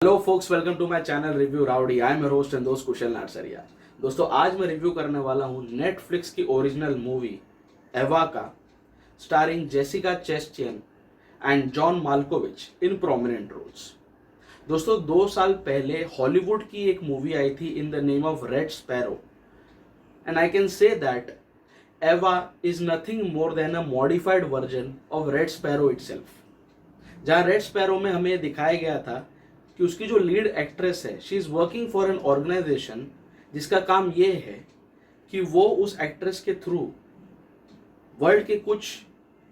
Hello folks, welcome to my channel Review Rowdy. I am your host and दोस्त कुशल नारसरिया। दोस्तों, आज मैं review करने वाला हूँ नेटफ्लिक्स की ओरिजिनल मूवी एवा का, starring Jessica Chastain and John Malkovich in prominent roles. दोस्तों, 2 साल पहले हॉलीवुड की एक मूवी आई थी in the name of Red Sparrow, and I can say that Ava is nothing more than a modified version of Red Sparrow itself. जहाँ Red Sparrow में हमें दिखाया गया था कि उसकी जो लीड एक्ट्रेस है, she is working for an organisation जिसका काम ये है कि वो उस एक्ट्रेस के थ्रू वर्ल्ड के कुछ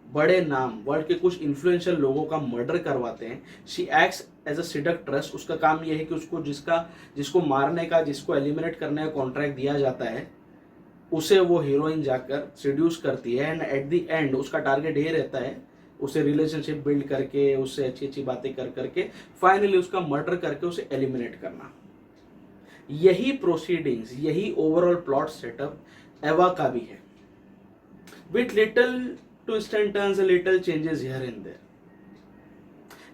बड़े नाम, वर्ल्ड के कुछ इन्फ्लुएंशियल लोगों का मर्डर करवाते हैं। She acts as a seductress. उसका काम ये है कि उसको जिसको मारने का, जिसको एलिमिनेट करने का कॉन्ट्रैक्ट दिया जाता है, उसे वो हीरोइन जाकर सिड्यूस करती है, एंड एट द एंड उसका टारगेट ये रहता है उसे रिलेशनशिप बिल्ड करके, उससे अच्छी अच्छी बातें कर करके फाइनली उसका मर्डर करके उसे एलिमिनेट करना। यही प्रोसीडिंग्स, यही ओवरऑल प्लॉट सेटअप एवा का भी है, with little twist and turns, little changes here and there.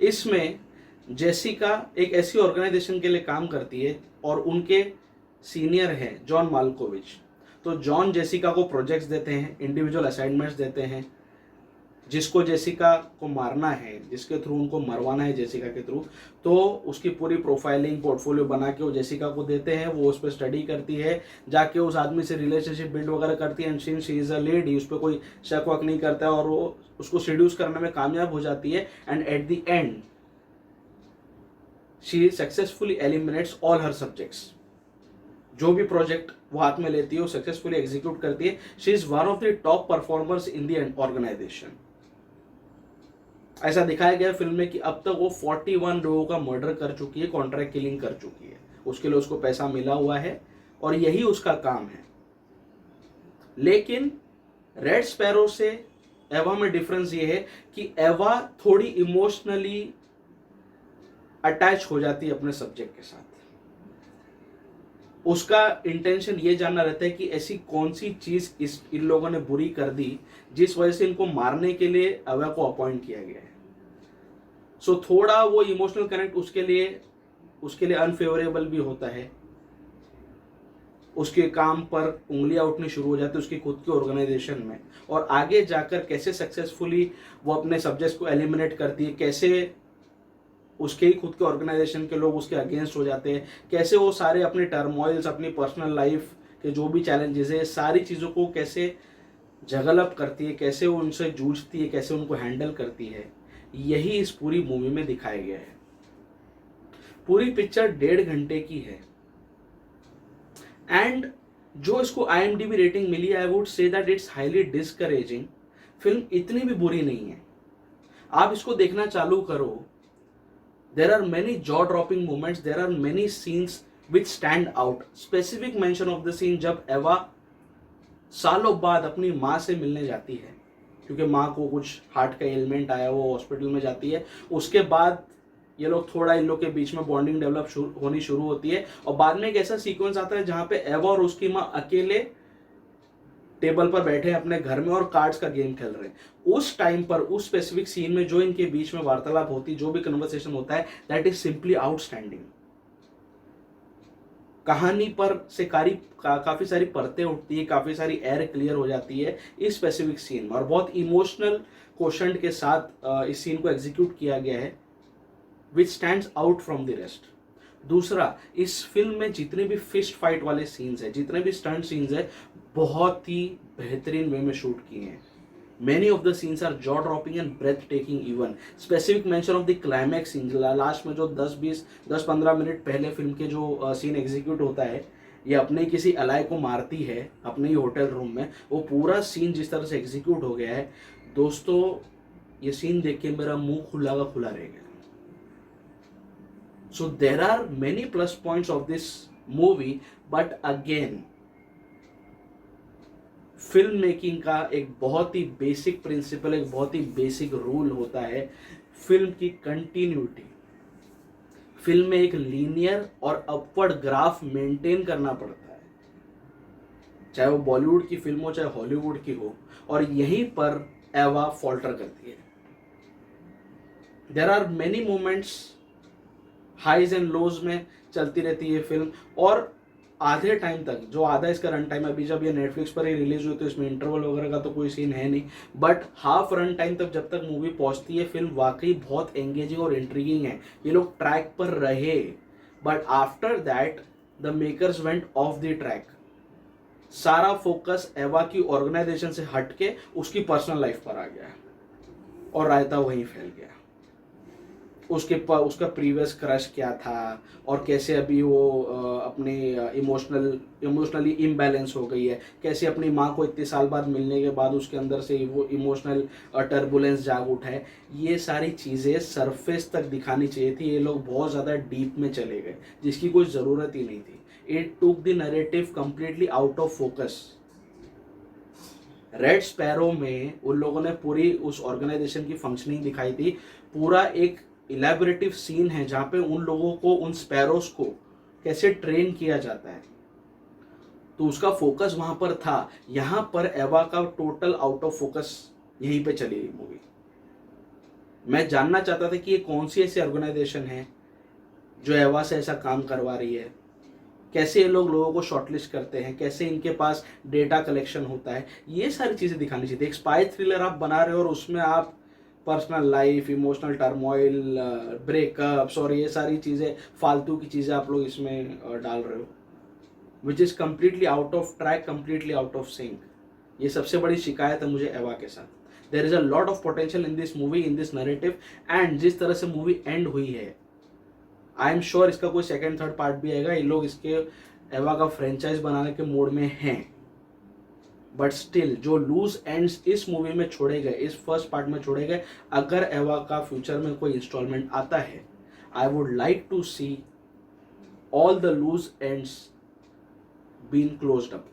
इसमें जेसिका एक ऐसी ऑर्गेनाइजेशन के लिए काम करती है और उनके सीनियर है जॉन माल्कोविच। तो जॉन जेसिका को प्रोजेक्ट्स देते हैं, इंडिविजुअल असाइनमेंट्स देते हैं। जिसको जेसिका को मारना है, जिसके थ्रू उनको मरवाना है जेसिका के थ्रू, तो उसकी पूरी प्रोफाइलिंग, पोर्टफोलियो बना के वो जेसिका को देते हैं। वो उस पर स्टडी करती है, जाके उस आदमी से रिलेशनशिप बिल्ड वगैरह करती है, and since she is a lady, उस पर कोई शक वक नहीं करता है और वो उसको सीड्यूस करने में कामयाब हो जाती है। And at the end she successfully eliminates all her subjects. जो भी प्रोजेक्ट वो हाथ में लेती है वो सक्सेसफुली एग्जीक्यूट करती है। She is one of the top performers in the organisation. ऐसा दिखाया गया फिल्म में कि अब तक वो 41 लोगों का मर्डर कर चुकी है, कॉन्ट्रैक्ट किलिंग कर चुकी है। उसके लिए उसको पैसा मिला हुआ है और यही उसका काम है। लेकिन रेड स्पैरो से एवा में डिफरेंस ये है कि एवा थोड़ी इमोशनली अटैच हो जाती है अपने सब्जेक्ट के साथ। उसका इंटेंशन ये जानना रहता है कि ऐसी कौन सी चीज इन लोगों ने बुरी कर दी जिस वजह से इनको मारने के लिए एवा को अपॉइंट किया गया है। सो थोड़ा वो इमोशनल कनेक्ट उसके लिए अनफेवरेबल भी होता है। उसके काम पर उंगलियां उठनी शुरू हो जाती है उसकी खुद की ऑर्गेनाइजेशन में, और आगे जाकर कैसे सक्सेसफुली वो अपने सब्जेक्ट्स को एलिमिनेट करती है, कैसे उसके ही खुद के ऑर्गेनाइजेशन के लोग उसके अगेंस्ट हो जाते हैं, कैसे वो सारे अपने टर्मोइल्स, अपनी पर्सनल लाइफ के जो भी चैलेंजेस है, सारी चीज़ों को कैसे जगल अप करती है, कैसे वो उनसे जूझती है, कैसे उनको हैंडल करती है, यही इस पूरी मूवी में दिखाया गया है। पूरी पिक्चर 1.5 घंटे की है, एंड जो इसको IMDb रेटिंग मिली, I would say that it's highly discouraging. Film इतनी भी बुरी नहीं है, आप इसको देखना चालू करो। There are many jaw-dropping moments. There are many scenes which stand out. Specific mention of the scene जब एवा सालों बाद अपनी माँ से मिलने जाती है, क्योंकि माँ को कुछ हार्ट का एलिमेंट आया, वो हॉस्पिटल में जाती है। उसके बाद ये लोग थोड़ा, इन लोग के बीच में बॉन्डिंग डेवलप होनी शुरू होती है, और बाद में एक ऐसा सीक्वेंस आता है जहाँ पे एवा और उसकी माँ अकेले टेबल पर बैठे हैं अपने घर में और कार्ड्स का गेम खेल रहे हैं। उस टाइम पर, उस स्पेसिफिक सीन में जो इनके बीच में वार्तालाप होती, जो भी कन्वर्सेशन होता है, दैट इज सिंपली आउटस्टैंडिंग। कहानी पर से काफी सारी परतें उठती है, काफी सारी एयर क्लियर हो जाती है इस स्पेसिफिक सीन में, और बहुत इमोशनल क्वेश्चन के साथ इस सीन को एग्जीक्यूट किया गया है, विच stands out from the rest. दूसरा, इस फिल्म में जितने भी फिस्ट फाइट वाले सीन्स हैं, जितने भी स्टंट सीन्स हैं, बहुत ही बेहतरीन वे में शूट किए हैं। Many of the scenes are jaw dropping and breathtaking even. Specific mention of the climax scene, last में जो 10-15 मिनट पहले फिल्म के जो सीन एग्जीक्यूट होता है, ये अपने किसी अलाय को मारती है अपने ही होटल रूम में, वो पूरा सीन जिस तरह से एग्जीक्यूट हो गया है, दोस्तों ये सीन देख के मेरा मुंह खुला का खुला रह गया। So there are many plus points of this movie, but again film making का एक बहुत ही बेसिक प्रिंसिपल, एक बहुत ही बेसिक रूल होता है फिल्म की कंटिन्यूटी। फिल्म में एक लीनियर और अपवर्ड ग्राफ मेंटेन करना पड़ता है, चाहे वो बॉलीवुड की फिल्म हो, चाहे हॉलीवुड की हो, और यहीं पर एवा फॉल्टर करती है। There are many moments highs and lows में चलती रहती है फिल्म। और आधे टाइम तक, जो आधा इसका रन टाइम, अभी जब ये नेटफ्लिक्स पर ही रिलीज हुई तो इसमें इंटरवल वगैरह का तो कोई सीन है नहीं, बट हाफ रन टाइम तक जब तक मूवी पहुंचती है फिल्म वाकई बहुत एंगेजिंग और इंट्रीगिंग है। ये लोग ट्रैक पर रहे, but after that the makers went of the track. सारा फोकस एवा की ऑर्गेनाइजेशन से हट के उसकी पर्सनल लाइफ पर आ गया और रायता वहीं फैल गया। उसका प्रीवियस क्रश क्या था और कैसे अभी वो अपनी इमोशनली इम्बैलेंस हो गई है, कैसे अपनी माँ को इतने साल बाद मिलने के बाद उसके अंदर से वो इमोशनल टर्बुलेंस जाग उठा है। ये सारी चीज़ें सरफेस तक दिखानी चाहिए थी, ये लोग बहुत ज़्यादा डीप में चले गए जिसकी कोई ज़रूरत ही नहीं थी। It took the narrative completely out of focus. Red Sparrow में उन लोगों ने पूरी उस ऑर्गेनाइजेशन की फंक्शनिंग दिखाई थी, पूरा एक इलेबोरेटिव सीन है जहां पे उन लोगों को, उन स्पैरोस को कैसे ट्रेन किया जाता है, तो उसका फोकस वहां पर था। यहां पर एवा का टोटल आउट ऑफ फोकस यहीं पे चली रही मूवी। मैं जानना चाहता था कि ये कौन सी ऐसी ऑर्गेनाइजेशन है जो एवा से ऐसा काम करवा रही है, कैसे ये लोगों को शॉर्टलिस्ट करते हैं, कैसे इनके पास डेटा कलेक्शन होता है, ये सारी चीज़ें दिखानी चाहिए। एक स्पाई थ्रिलर आप बना रहे हो और उसमें आप personal life, emotional turmoil, breakups और ये सारी चीज़ें, फालतू की चीज़ें आप लोग इसमें डाल रहे हो, which is completely out of track, completely out of sync. ये सबसे बड़ी शिकायत है मुझे एवा के साथ। There is a lot of potential in this movie, in this narrative, and जिस तरह से मूवी एंड हुई है, आई एम श्योर इसका कोई सेकेंड थर्ड पार्ट भी आएगा। ये लोग इसके एवा का फ्रेंचाइज बनाने के मोड में हैं, बट स्टिल जो लूज एंड्स इस मूवी में छोड़े गए, इस फर्स्ट पार्ट में छोड़े गए, अगर एवा का फ्यूचर में कोई इंस्टॉलमेंट आता है, I would like to see all the loose ends been closed up.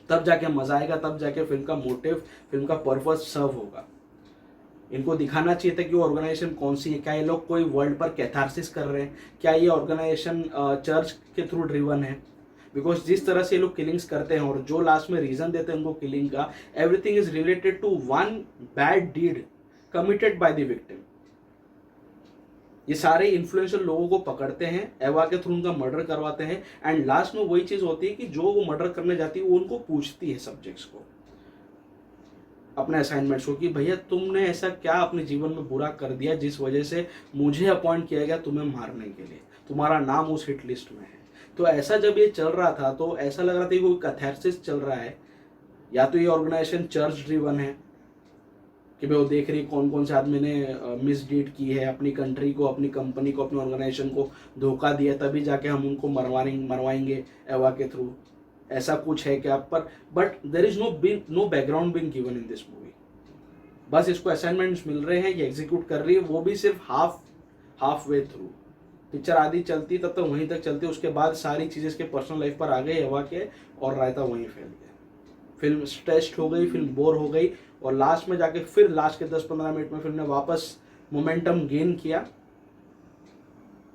तब जाके मजा आएगा, तब जाके फिल्म का मोटिव, फिल्म का पर्पस सर्व होगा। इनको दिखाना चाहिए था कि वो ऑर्गेनाइजेशन कौन सी है, क्या ये लोग कोई वर्ल्ड पर कैथारसिस कर रहे हैं, क्या ये ऑर्गेनाइजेशन चर्च के थ्रू ड्रिवन है। बिकॉज जिस तरह से ये लोग किलिंग्स करते हैं और जो लास्ट में रीजन देते हैं उनको किलिंग का, everything is related to one bad deed committed by the victim. ये सारे इन्फ्लुएंशियल लोगों को पकड़ते हैं, एवा के थ्रू उनका मर्डर करवाते हैं, एंड लास्ट में वही चीज होती है कि जो वो मर्डर करने जाती है वो उनको पूछती है, सब्जेक्ट्स को, अपने असाइनमेंट्स को, कि भैया तुमने ऐसा क्या अपने जीवन में बुरा कर दिया जिस वजह से मुझे अपॉइंट किया गया तुम्हें मारने के लिए, तुम्हारा नाम उस हिट लिस्ट में है। तो ऐसा जब ये चल रहा था तो ऐसा लग रहा था कि कोई कैथारसिस चल रहा है, या तो ये ऑर्गेनाइजेशन चर्च ड्रिवन है कि भाई वो देख रही कौन कौन से आदमी ने मिसडीड की है, अपनी कंट्री को, अपनी कंपनी को, अपनी ऑर्गेनाइजेशन को धोखा दिया, तभी जाके हम उनको मरवाएंगे एवा के थ्रू, ऐसा कुछ है क्या पर। But there is no background been given in this movie. बस इसको असाइनमेंट्स मिल रहे हैं, ये एग्जीक्यूट कर रही है, वो भी सिर्फ हाफ वे थ्रू। पिक्चर आधी चलती तब तक वहीं तक चलती, उसके बाद सारी चीज़ें इसके पर्सनल लाइफ पर आ गई एवा के, और रायता वहीं फैल गया। फिल्म स्ट्रेस्ड हो गई, फिल्म बोर हो गई, और लास्ट में जाके फिर लास्ट के 10-15 मिनट में फिल्म ने वापस मोमेंटम गेन किया,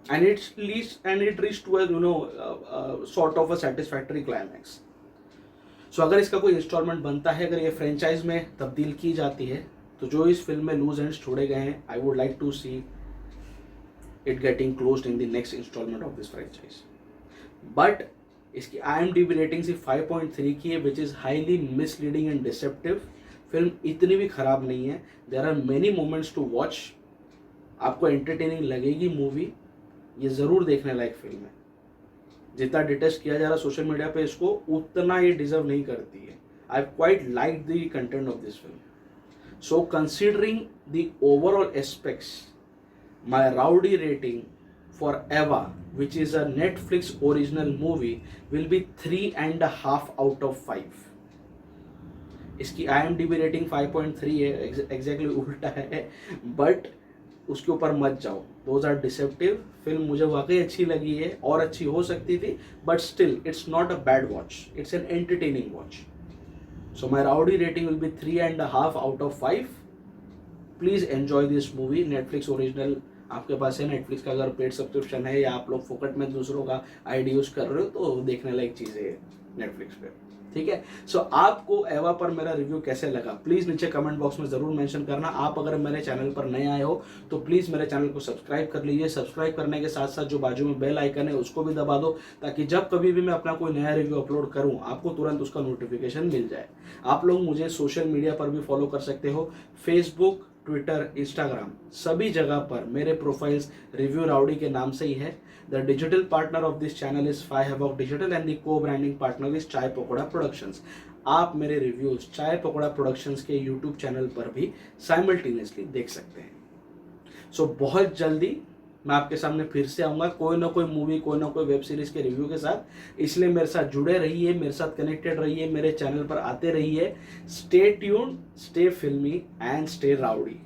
and it reached to a sort of a satisfactory climax. So अगर इसका कोई इंस्टॉलमेंट बनता है, अगर ये फ्रेंचाइज में तब्दील की जाती है, तो जो इस फिल्म में लूज एंड्स छोड़े गए हैं, I would like to see it getting closed in the next instalment of this franchise. But इसकी IMDb रेटिंग सिर्फ 5.3 की है, which is highly misleading and deceptive. Film इतनी भी खराब नहीं है, there are many moments to watch, आपको एंटरटेनिंग लगेगी मूवी, ये ज़रूर देखने लायक फिल्म है। जितना डिटेस्ट किया जा रहा है सोशल मीडिया पे इसको, उतना ये डिजर्व नहीं करती है। I quite like the content of this film. So considering the overall aspects, my rowdy rating for Eva, which is a Netflix original movie, will be 3.5 out of 5. इसकी IMDb rating 5.3 है, exactly उल्टा है, but उसके ऊपर मत जाओ, those are deceptive. Film मुझे वाकई अच्छी लगी है और अच्छी हो सकती थी, but still it's not a bad watch, it's an entertaining watch. So my rowdy rating will be 3.5 out of 5. Please enjoy this movie. Netflix original आपके पास है, नेटफ्लिक्स का अगर पेड सब्सक्रिप्शन है, या आप लोग फोकट में दूसरों का आईडी यूज कर रहे हो, तो देखने लायक चीज़ें नेटफ्लिक्स पे। ठीक है, सो आपको एवा पर मेरा रिव्यू कैसे लगा प्लीज नीचे कमेंट बॉक्स में जरूर मेंशन करना। आप अगर मेरे चैनल पर नए आए हो तो प्लीज मेरे चैनल को सब्सक्राइब कर लीजिए। सब्सक्राइब करने के साथ साथ जो बाजू में बेल आइकन है उसको भी दबा दो, ताकि जब कभी भी मैं अपना कोई नया रिव्यू अपलोड करूं आपको तुरंत उसका नोटिफिकेशन मिल जाए। आप लोग मुझे सोशल मीडिया पर भी फॉलो कर सकते हो, फेसबुक, ट्विटर, इंस्टाग्राम, सभी जगह पर मेरे प्रोफाइल्स रिव्यू राउडी के नाम से ही है। The digital partner of this channel is Fi Havoc Digital and the co branding partner is Chai Pakoda productions. आप मेरे रिव्यूज चाय पकौड़ा प्रोडक्शंस के यूट्यूब चैनल पर भी साइमल्टेनियसली देख सकते हैं। सो बहुत जल्दी मैं आपके सामने फिर से आऊंगा कोई ना कोई मूवी, कोई ना कोई वेब सीरीज के रिव्यू के साथ। इसलिए मेरे साथ जुड़े रहिए, मेरे साथ कनेक्टेड रहिए, मेरे चैनल पर आते रहिए। स्टे ट्यून्ड, स्टे फिल्मी एंड स्टे राउडी।